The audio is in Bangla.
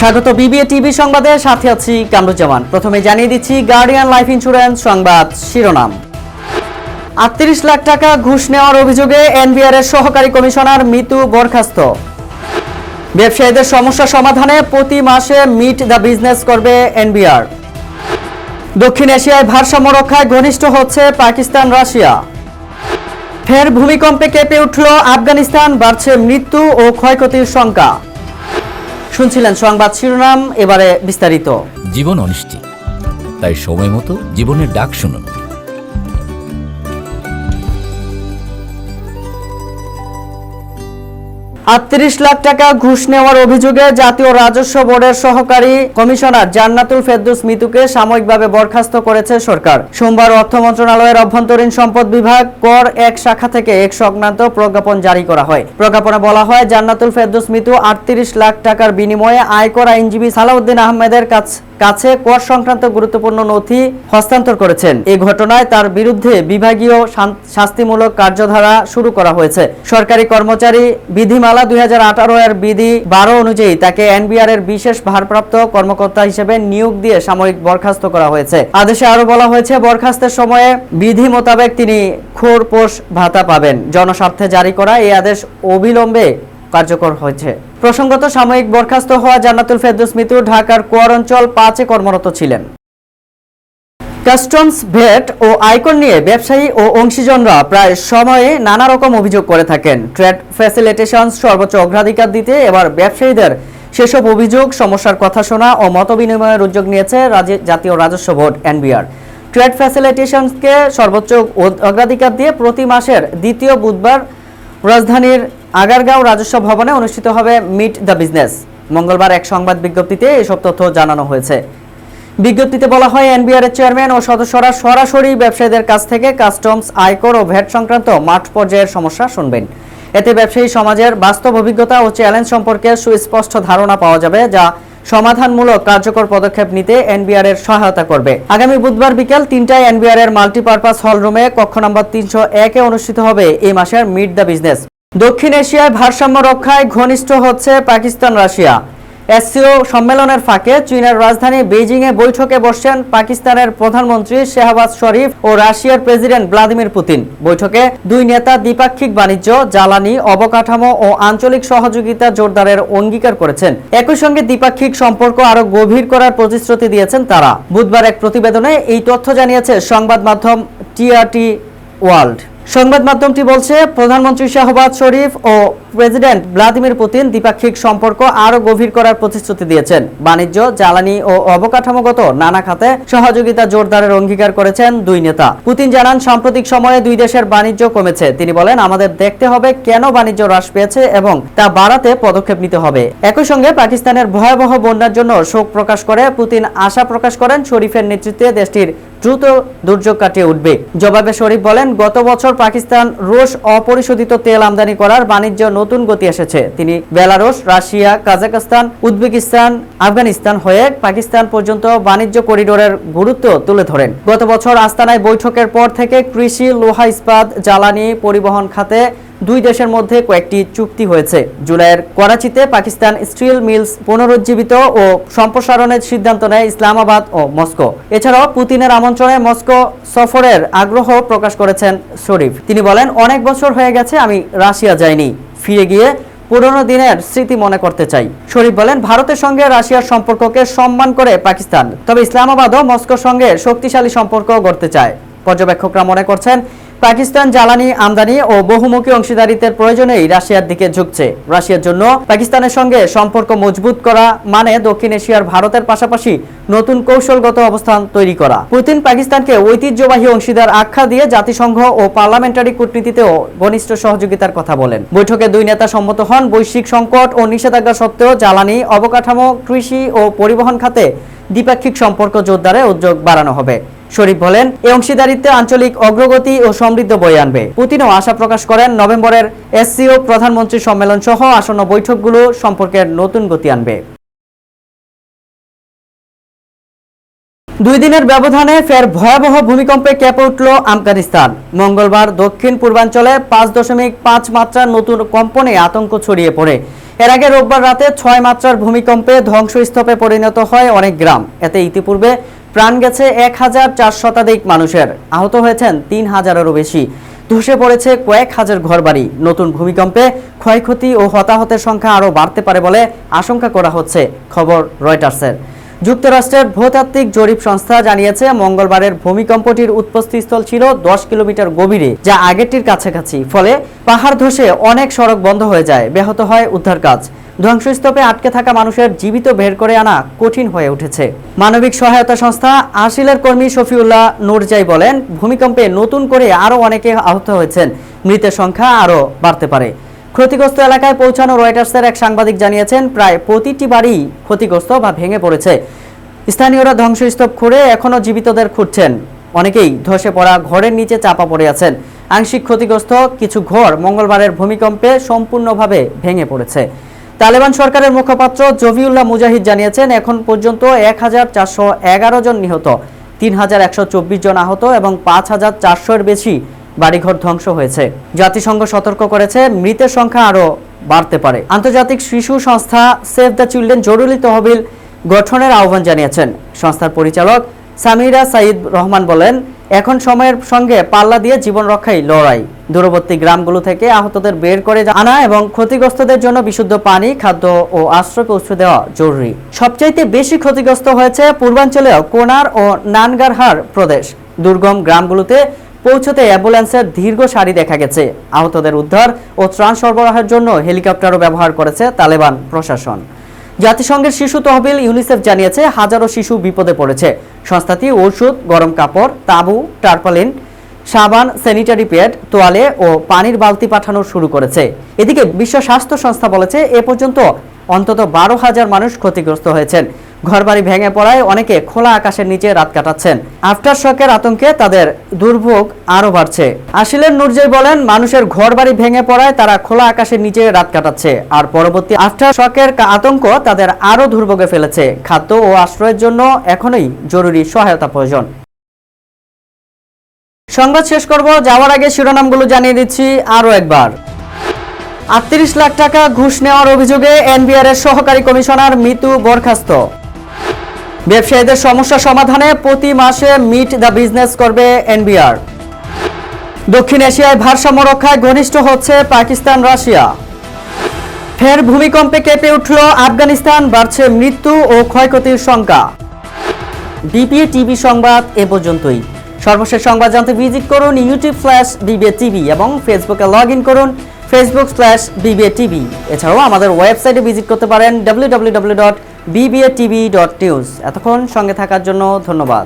স্বাগত বিবিএ টিভি সংবাদে, সাথে আছি কামরুজ্জামান। প্রথমে জানিয়ে দিচ্ছি গার্ডিয়ান লাইফ ইন্স্যুরেন্স সংবাদ শিরোনাম। ৩৮ লাখ টাকা ঘুষ নেওয়ার অভিযোগে এনবিআর এর সহকারী কমিশনার মিতু বরখাস্ত। ব্যবসায়ীদের সমস্যা সমাধানে প্রতি মাসে মিট দ্য বিজনেস করবে এনবিআর। দক্ষিণ এশিয়ায় ভারসাম্য রক্ষায় ঘনিষ্ঠ হচ্ছে পাকিস্তান রাশিয়া। ফের ভূমিকম্পে কেঁপে উঠল আফগানিস্তান, বাড়ছে মৃত্যু ও ক্ষয়ক্ষতির শঙ্কা। শুনছিলেন সংবাদ শিরোনাম, এবারে বিস্তারিত। জীবন অনিশ্চিত, তাই সময় মতো জীবনের ডাক শুনুন। ৩৮ লাখ টাকা ঘুষ নেওয়ার অভিযোগে জাতীয় রাজস্ব বোর্ডের সহকারী কমিশনার জান্নাতুল ফেরদৌস মিতুকে সাময়িকভাবে বরখাস্ত করেছে সরকার। সোমবার অর্থ মন্ত্রণালয়ের অভ্যন্তরীণ সম্পদ বিভাগ কর এক শাখা থেকে এক সংক্রান্ত প্রজ্ঞাপন জারি করা হয়। প্রজ্ঞাপনে বলা হয়, জান্নাতুল ফেরদৌস মিতু ৩৮ লাখ টাকার বিনিময়ে আয়কর আইনজীবী সালাউদ্দিন আহমেদের কাছে কর সংক্রান্ত গুরুত্বপূর্ণ নথি হস্তান্তর করেছেন। এই ঘটনায় তার বিরুদ্ধে বিভাগীয় শাস্তিমূলক কার্যধারা শুরু করা হয়েছে। সরকারি কর্মচারী বিধিমালা 2018 এর বিধি 12 অনুযায়ী তাকে এনবিআর এর বিশেষ ভারপ্রাপ্ত কর্মকর্তা হিসেবে নিয়োগ দিয়ে সাময়িক বরখাস্ত করা হয়েছে। আদেশে আরো বলা হয়েছে, বরখাস্তের সময়ে বিধি মোতাবেক তিনি খোরপোশ ভাতা পাবেন। জনস্বার্থে জারি করা এই আদেশ অবিলম্বে কার্যকর হয়েছে। প্রসঙ্গত, সাময়িক বরখাস্ত হওয়া জান্নাতুল ফেরদৌস মিতু ঢাকার কোয়ার অঞ্চল 5-এ কর্মরত ছিলেন। কাস্টমস, ভ্যাট ও আয়কর নিয়ে ব্যবসায়ী ও অংশীজনরা প্রায় সময়ে নানা রকম অভিযোগ করে থাকেন। ট্রেড ফ্যাসিলিটেশন সর্বোচ্চ অগ্রাধিকার দিতে এবার ব্যবসায়ীদের সেসব অভিযোগ, সমস্যার কথা শোনা ও মতবিনিময়ের উদ্যোগ নিয়েছে জাতীয় রাজস্ব বোর্ড এনবিআর। ট্রেড ফ্যাসিলিটেশনকে সর্বোচ্চ অগ্রাধিকার দিয়ে প্রতি মাসের দ্বিতীয় বুধবার রাজধানীর আগারগাঁও রাজস্ব ভবনে অনুষ্ঠিত হবে মিট দ্য বিজনেস। মঙ্গলবার এক সংবাদ বিজ্ঞপ্তিতে এসব তথ্য জানানো হয়েছে। বিজ্ঞপ্তিতে বলা হয়, এনবিআর এর চেয়ারম্যান ও সদস্যরা সরাসরি ব্যবসায়ীদের কাছ থেকে কাস্টমস, আয়কর ও ভ্যাট সংক্রান্ত মাঠ পর্যায়ের সমস্যা শুনবেন। এতে ব্যবসায়ী সমাজের বাস্তব অভিজ্ঞতা ও চ্যালেঞ্জ সম্পর্কে সুস্পষ্ট ধারণা পাওয়া যাবে, যা সমাধানমূলক কার্যকর পদক্ষেপ নিতে এনবিআর এর সহায়তা করবে। আগামী বুধবার বিকেল 3টায় এনবিআর এর মাল্টিপারপাস হল রুমে কক্ষ নম্বর 301-এ অনুষ্ঠিত হবে এই মাসের মিট দ্য বিজনেস। দক্ষিণ এশিয়ায় ভারসাম্য রক্ষায় ঘনিষ্ঠ হচ্ছে পাকিস্তান রাশিয়া। এসসিও সম্মেলনের ফাঁকে চীনের রাজধানী বেইজিংয়ে বৈঠকে বসছেন পাকিস্তানের প্রধানমন্ত্রী শেহবাজ শরীফ ও রাশিয়ার প্রেসিডেন্ট ভ্লাদিমির পুতিন। বৈঠকে দুই নেতা দ্বিপাক্ষিক বাণিজ্য, জ্বালানি, অবকাঠামো ও আঞ্চলিক সহযোগিতা জোরদারের অঙ্গীকার করেছেন। একই সঙ্গে দ্বিপাক্ষিক সম্পর্ক আরো গভীর করার প্রতিশ্রুতি দিয়েছেন তারা। বুধবার এক প্রতিবেদনে এই তথ্য জানিয়েছে সংবাদ মাধ্যম টিআরটি ওয়ার্ল্ড। সংবাদ মাধ্যমটি বলছে, প্রধানমন্ত্রী শাহবাজ শরীফ ও প্রেসিডেন্ট ভ্লাদিমির পুতিন দ্বিপাক্ষিক সম্পর্ক আরো গভীর করার প্রতিশ্রুতি দিয়েছেন। বাণিজ্য, জ্বালানি ও অবকাঠামোগত নানা খাতে সহযোগিতা জোরদারের অঙ্গীকার করেছেন দুই নেতা। পুতিন জানান, সাম্প্রতিক সময়ে দুই দেশের বাণিজ্য কমেছে। তিনি বলেন, আমাদের দেখতে হবে কেন বাণিজ্য হ্রাস পেয়েছে এবং তা বাড়াতে পদক্ষেপ নিতে হবে। একই সঙ্গে পাকিস্তানের ভয়াবহ বন্যার জন্য শোক প্রকাশ করে পুতিন আশা প্রকাশ করেন, শরীফের নেতৃত্বে দেশটির দ্রুত দুর্যোগ কাটিয়ে উঠবে। জবাবে শরীফ বলেন, গত বছর পাকিস্তান রুশ অপরিশোধিত তেল আমদানি করার বাণিজ্য নতুন গতি এসেছে। তিনি বেলারুশ, রাশিয়া, কাজাখস্তান, উজবেকিস্তান, আফগানিস্তান হয়ে পাকিস্তান পর্যন্ত বাণিজ্য করিডোরের গুরুত্ব তুলে ধরেন। গত বছর আস্তানায় বৈঠকের পর থেকে কৃষি, লোহা ইস্পাত, জ্বালানি, পরিবহন খাতে দুই দেশের মধ্যে কয়েকটি চুক্তি হয়েছে। জুলাইয়ের করাচিতে পাকিস্তান স্টিল মিলস পুনরুজ্জীবিত ও সম্প্রসারণের সিদ্ধান্ত নেয় ইসলামাবাদ ও মস্কো। এছাড়াও পুতিনের আমন্ত্রণে মস্কো সফরের আগ্রহ প্রকাশ করেছেন শরীফ। তিনি বলেন, অনেক বছর হয়ে গেছে আমি রাশিয়া যাইনি, ফিরে গিয়ে পুরনো দিনের স্মৃতি মনে করতে চাই। শরীফ বলেন, ভারতের সঙ্গে রাশিয়ার সম্পর্ককে সম্মান করে পাকিস্তান, তবে ইসলামাবাদও মস্কোর সঙ্গে শক্তিশালী সম্পর্ক গড়তে চায়। পর্যবেক্ষকরা মনে করছেন, পাকিস্তান জ্বালানি আমদানি ও বহুমুখী অংশীদারিত্বের প্রয়োজনেই রাশিয়ার দিকে ঝুঁকছে। রাশিয়ার জন্য পাকিস্তানের সঙ্গে সম্পর্ক মজবুত করা মানে দক্ষিণ এশিয়ার ভারতের পাশাপাশি নতুন কৌশলগত অবস্থান তৈরি করা। পুতিন পাকিস্তানকে ঐতিহ্যবাহী অংশীদার আখ্যা দিয়ে জাতিসংঘ ও পার্লামেন্টারি কূটনীতিতেও ঘনিষ্ঠ সহযোগিতার কথা বলেন। বৈঠকে দুই নেতা সম্মত হন, বৈশ্বিক সংকট ও নিষেধাজ্ঞা সত্ত্বেও জ্বালানি, অবকাঠামো, কৃষি ও পরিবহন খাতে দ্বিপাক্ষিক সম্পর্ক জোরদারে উদ্যোগ বাড়ানো হবে। শরীফ বলেন, এই অংশীদারিত্বে আঞ্চলিক অগ্রগতি ও সমৃদ্ধ বয়ে আনবে। পুতিনও আশা প্রকাশ করেন, নভেম্বরের এসসিও প্রধানমন্ত্রী সম্মেলন সহ আসন্ন বৈঠকগুলো সম্পর্কের নতুন গতি আনবে। দুই দিনের ব্যবধানে ফের ভয়াবহ ভূমিকম্পে কেঁপে উঠল আফগানিস্তান। মঙ্গলবার দক্ষিণ পূর্বাঞ্চলে 5.5 মাত্রার নতুন কম্পনে আতঙ্ক ছড়িয়ে পড়ে। এর আগে রোববার রাতে 6 মাত্রার ভূমিকম্পে ধ্বংসস্তূপে পরিণত হয় অনেক গ্রাম। এতে ইতিপূর্বে প্রাণ গেছে 1400 শতাধিক মানুষের, আহত হয়েছেন 3000-এরও বেশি। ধসে পড়েছে কয়েক হাজার ঘরবাড়ি। নতুন ভূমিকম্পে ক্ষয়ক্ষতি ও হতাহতের সংখ্যা আরও বাড়তে পারে বলে আশঙ্কা করা হচ্ছে, খবর রয়টার্সের। যুক্তরাষ্ট্রের ভূতাত্ত্বিক জরিপ সংস্থা জানিয়েছে, মঙ্গলবারের ভূমিকম্পটির উৎপত্তিস্থল ছিল 10 কিলোমিটার গভীরে, যা আগেরটির কাছাকাছি। ফলে পাহাড় ধসে অনেক সড়ক বন্ধ হয়ে যায়, ব্যাহত হয় উদ্ধার কাজ। ধ্বংসস্তূপে আটকে থাকা মানুষের জীবিত বের করে আনা কঠিন হয়ে উঠেছে। মানবিক সহায়তা সংস্থা আশিলের কর্মী শফিউল্লাহ নুরজাই বলেন, ভূমিকম্পে নতুন করে আরও অনেকে আহত হয়েছেন, মৃতের সংখ্যা আরও বাড়তে পারে। ক্ষতিগ্রস্ত এলাকায় পৌঁছানো রয়টার্সের এক সাংবাদিক জানিয়েছেন, প্রায় প্রতিটি বাড়ি ক্ষতিগ্রস্ত বা ভেঙে পড়েছে। স্থানীয়রা ধ্বংসস্তূপ খুঁড়ে এখনও জীবিতদের খুঁজছেন। অনেকেই ধসে পড়া ঘরের নিচে চাপা পড়ে আছেন। আংশিক ক্ষতিগ্রস্ত কিছু ঘর মঙ্গলবারের ভূমিকম্পে সম্পূর্ণভাবে ভেঙে পড়েছে। তালেবান সরকারের মুখপাত্র জবিউল্লাহ মুজাহিদ জানিয়েছেন, এখন পর্যন্ত 1411 জন নিহত, 3124 জন আহত এবং 5400-এর বেশি বাড়িঘর ধ্বংস হয়েছে। জাতিসংঘ সতর্ক করেছে, মৃতের সংখ্যা আরও বাড়তে পারে। আন্তর্জাতিক শিশু সংস্থা সেভ দ্য চিলড্রেন জরুরি তহবিল গঠনের আহ্বান জানিয়েছেন। সংস্থার পরিচালক সামিরা সাইদ রহমান বলেন, এখন সময়ের সঙ্গে পাল্লা দিয়ে জীবন রক্ষাই লড়াই। দূরবর্তী গ্রামগুলো থেকে আহতদের বের করে আনা এবং ক্ষতিগ্রস্তদের জন্য বিশুদ্ধ পানি, খাদ্য ও আশ্রয় পৌঁছে দেওয়া জরুরি। সবচাইতে বেশি ক্ষতিগ্রস্ত হয়েছে পূর্বাঞ্চলীয় কোনার ও নানগারহার প্রদেশ। দুর্গম গ্রামগুলোতে পৌঁছতে অ্যাম্বুলেন্সের দীর্ঘ সারি দেখা গেছে। আহতদের উদ্ধার ও ত্রাণ সরবরাহের জন্য হেলিকপ্টারও ব্যবহার করেছে তালেবান প্রশাসন। জাতিসংঘের শিশু তহবিল ইউনিসেফ জানিয়েছে, হাজারো শিশু বিপদে পড়েছে। সংস্থাটি ওষুধ, গরম কাপড়, তাঁবু, টারপালিন, সাবান, স্যানিটারি প্যাড, তোয়ালে ও পানির বালতি পাঠানো শুরু করেছে। এদিকে বিশ্ব স্বাস্থ্য সংস্থা বলেছে, এ পর্যন্ত অন্তত 12,000 মানুষ ক্ষতিগ্রস্ত হয়েছেন। ঘরবাড়ি ভেঙে পড়ায় অনেকে খোলা আকাশের নিচে রাত কাটাচ্ছেন। আফটার শকের আতঙ্কে তাদের দুর্ভোগ আরও বাড়ছে। আশিলের নুরজাই বলেন, মানুষের ঘরবাড়ি ভেঙে পড়ায় তারা খোলা আকাশের নিচে রাত কাটাচ্ছে, আর পরবর্তী আফটার শকের আতঙ্ক তাদের আরও দুর্ভোগে ফেলেছে। খাদ্য ও আশ্রয়ের জন্য এখনই জরুরি সহায়তা প্রয়োজন। সংবাদ শেষ করব, যাওয়ার আগে শিরোনামগুলো জানিয়ে দিচ্ছি আরও একবার। 38 লাখ টাকা ঘুষ নেওয়ার অভিযোগে এনবিআর এর সহকারী কমিশনার মিতু বরখাস্ত। ব্যবসায়ীদের সমস্যা সমাধানে প্রতি মাসে মিট দ্য বিজনেস করবে এনবিআর। দক্ষিণ এশিয়ায় ভারসাম্য রক্ষায় ঘনিষ্ঠ হচ্ছে পাকিস্তান, রাশিয়া। ফের ভূমিকম্পে কেঁপে উঠল আফগানিস্তান, বাড়ছে মৃত্যু ও ক্ষয়ক্ষতির সংখ্যা। বিবিএ টিভি সংবাদ এ পর্যন্তই। সর্বশেষ সংবাদ জানতে ভিজিট করুন YouTube/বিবিএ টিভি এবং ফেসবুকে লগ ইন করুন Facebook/বিবিএ টিভি। এছাড়াও আমাদের ওয়েবসাইটে ভিজিট করতে পারেন www.bbtv.news। এতক্ষণ সঙ্গে থাকার জন্য ধন্যবাদ।